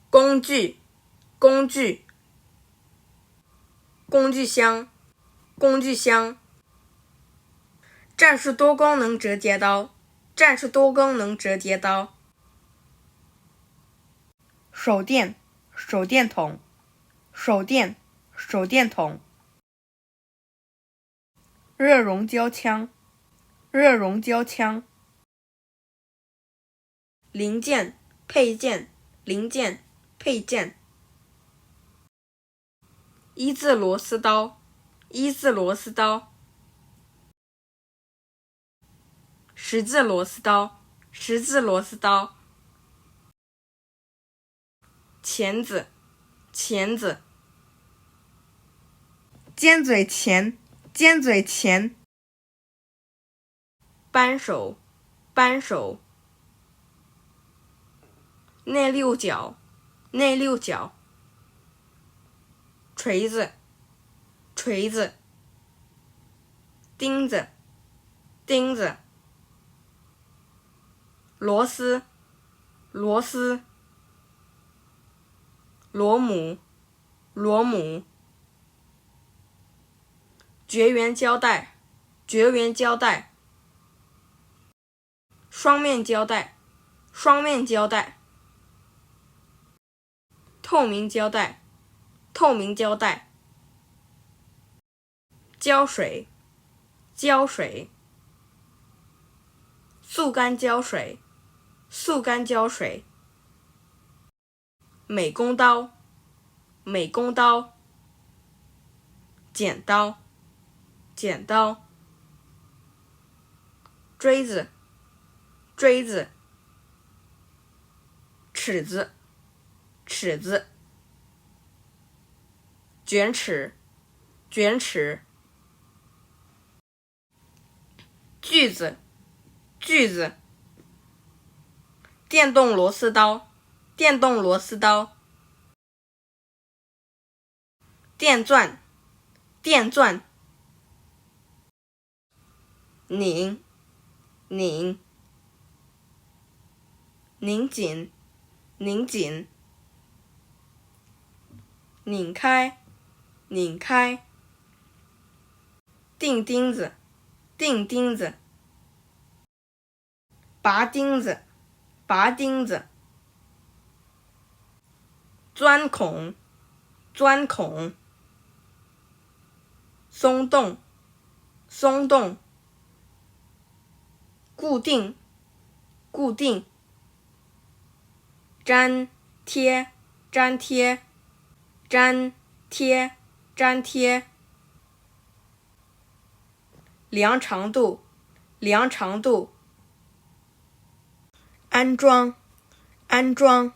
工具，工具，工具箱，工具箱，战术多功能折叠刀，战术多功能折叠刀，手电，手电筒，手电，手电筒，热熔胶枪，热熔胶枪，零件，配件，零件，配件，一字螺丝刀，一字螺丝刀，十字螺丝刀，十字螺丝刀，钳子，钳子，尖嘴钳，尖嘴钳，扳手，扳手，内六角，内六角，锤子，锤子，钉子，钉子，螺丝，螺丝，螺母，螺母，绝缘胶带，绝缘胶带，双面胶带，双面胶带，透明胶带，透明胶带，胶水，胶水，速干胶水，速干胶水，美工刀，美工刀，剪刀，剪刀，锥子，锥子，尺子，尺子，卷尺，卷尺，锯子，锯子，电动螺丝刀，电动螺丝刀，电钻，电钻，拧，拧，拧紧，拧紧，拧开，拧开，钉钉子，钉钉子，拔钉子，拔钉子，钻孔，钻孔，松动，松动，固定，固定，粘贴，粘贴，粘贴，粘贴，量长度，量长度，安装，安装。